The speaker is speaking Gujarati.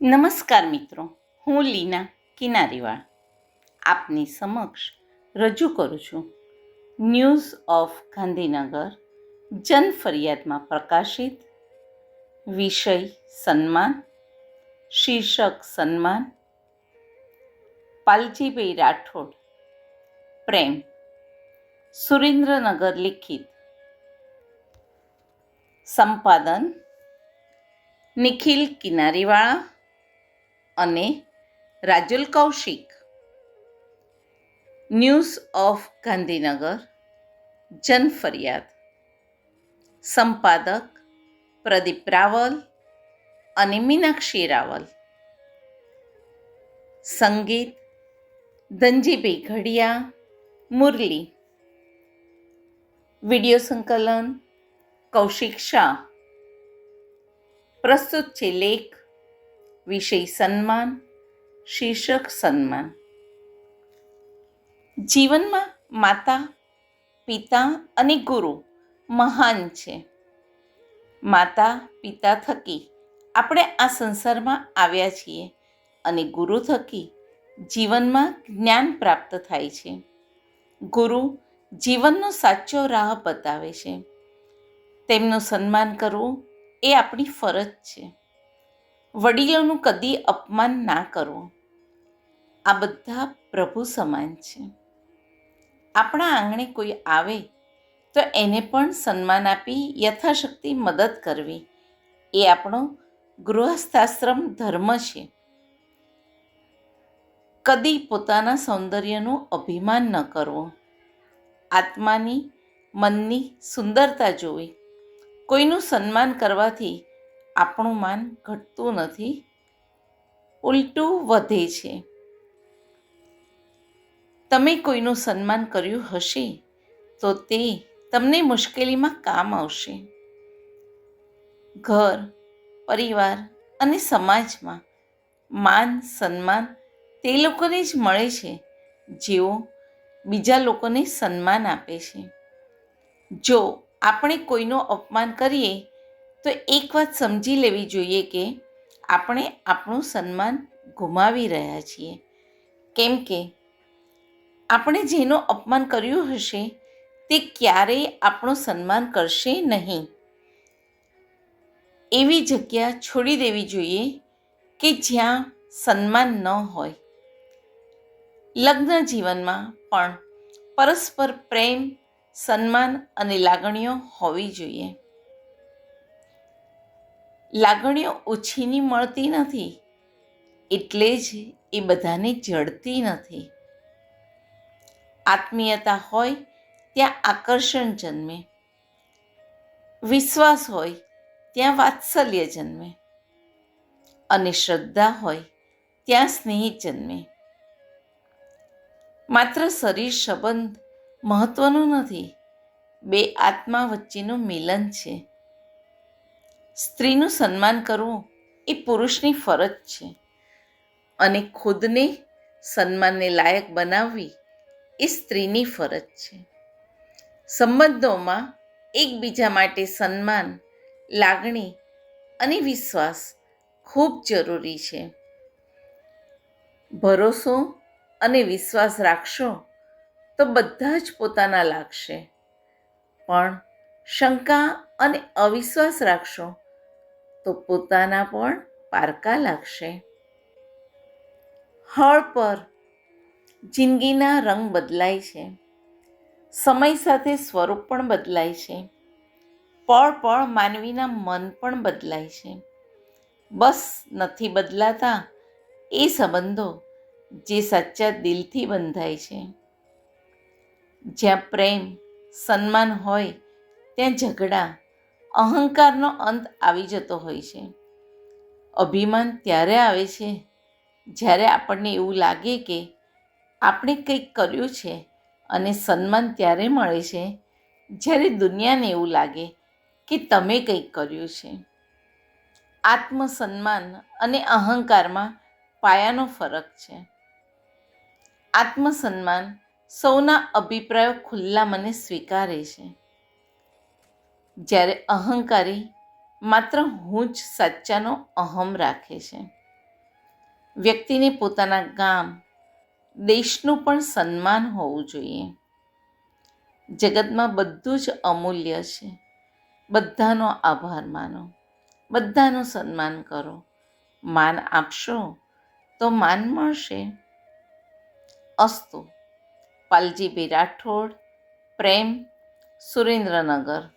નમસ્કાર મિત્રો, હું લીના કિનારીવાળ આપની સમક્ષ રજૂ કરું છું ન્યૂઝ ઓફ ગાંધીનગર જન ફરિયાદમાં પ્રકાશિત. વિષય સન્માન, શીર્ષક સન્માન. પાલજીભાઈ રાઠોડ, પ્રેમ, સુરેન્દ્રનગર લિખિત. સંપાદન નિખિલ કિનારીવાળા અને રાજુલ કૌશિક. ન્યૂઝ ઓફ ગાંધીનગર જન ફરિયાદ. સંપાદક પ્રદીપ રાવલ અને મીનાક્ષી રાવલ. સંગીત ધનજીભાઈ ઘડિયા, મુરલી. વિડીયો સંકલન કૌશિક શાહ. પ્રસ્તુત છે લેખ. વિષય સન્માન, શીર્ષક સન્માન. જીવનમાં માતા, પિતા અને ગુરુ મહાન છે. માતા પિતા થકી આપણે આ સંસારમાં આવ્યા છીએ અને ગુરુ થકી જીવનમાં જ્ઞાન પ્રાપ્ત થાય છે. ગુરુ જીવનનો સાચો રાહ બતાવે છે. તેમનું સન્માન કરવું એ આપણી ફરજ છે. વડીલોનું કદી અપમાન ના કરવું. આ બધા પ્રભુ સમાન છે. આપણા આંગણે કોઈ આવે તો એને પણ સન્માન આપી યથાશક્તિ મદદ કરવી એ આપણો ગૃહસ્થાશ્રમ ધર્મ છે. કદી પોતાના સૌંદર્યનું અભિમાન ન કરવું. આત્માની, મનની સુંદરતા જોવી. કોઈનું સન્માન કરવાથી આપણું માન ઘટતું નથી, ઉલટું વધે છે. તમે કોઈનું સન્માન કર્યું હશે તો તે તમને મુશ્કેલીમાં કામ આવશે. ઘર, પરિવાર અને સમાજમાં માન સન્માન તે લોકોને જ મળે છે જેઓ બીજા લોકોને સન્માન આપે છે. જો આપણે કોઈનું અપમાન કરીએ તો એક વાત સમજી લેવી જોઈએ કે આપણે આપણું સન્માન ગુમાવી રહ્યા છીએ. કેમ કે આપણે જેનું અપમાન કર્યું હશે તે ક્યારેય આપણું સન્માન કરશે નહીં. એવી જગ્યા છોડી દેવી જોઈએ કે જ્યાં સન્માન ન હોય. લગ્ન જીવનમાં પણ પરસ્પર પ્રેમ, સન્માન અને લાગણીઓ હોવી જોઈએ. લાગણીઓ ઓછીની મળતી નથી, એટલે જ એ બધાને જડતી નથી. આત્મીયતા હોય ત્યાં આકર્ષણ જન્મે. વિશ્વાસ હોય ત્યાં વાત્સલ્ય જન્મે. અને શ્રદ્ધા હોય ત્યાં સ્નેહ જન્મે. માત્ર શરીર સંબંધ મહત્વનું નથી, બે આત્મા વચ્ચેનું મિલન છે. સ્ત્રીનું સન્માન કરવું એ પુરુષની ફરજ છે અને ખુદને સન્માનને લાયક બનાવવી એ સ્ત્રીની ફરજ છે. સંબંધોમાં એકબીજા માટે સન્માન, લાગણી અને વિશ્વાસ ખૂબ જરૂરી છે. ભરોસો અને વિશ્વાસ રાખશો તો બધા જ પોતાના લાગશે, પણ શંકા અને અવિશ્વાસ રાખશો તો પોતાના પણ પારકા લાગશે. હળ પર જિંદગીના રંગ બદલાય છે. સમય સાથે સ્વરૂપ પણ બદલાય છે. પળ પળ માનવીના મન પણ બદલાય છે. બસ નથી બદલાતા એ સંબંધો જે સાચા દિલથી બંધાય છે. જ્યાં પ્રેમ, સન્માન હોય ત્યાં ઝઘડા, અહંકારનો અંત આવી જતો હોય છે. અભિમાન ત્યારે આવે છે જ્યારે આપણને એવું લાગે કે આપણે કંઈક કર્યું છે, અને સન્માન ત્યારે મળે છે જ્યારે દુનિયાને એવું લાગે કે તમે કંઈક કર્યું છે. આત્મસન્માન અને અહંકારમાં પાયાનો ફરક છે. આત્મસન્માન સૌના અભિપ્રાયો ખુલ્લા મને સ્વીકારે છે, જ્યારે અહંકારી માત્ર હું જ સાચાનો અહમ રાખે છે. વ્યક્તિને પોતાના ગામ, દેશનું પણ સન્માન હોવું જોઈએ. જગતમાં બધું જ અમૂલ્ય છે. બધાનો આભાર માનો, બધાનું સન્માન કરો. માન આપશો તો માન મળશે. અસ્તુ. પાલજીભાઈ રાઠોડ, પ્રેમ, સુરેન્દ્રનગર.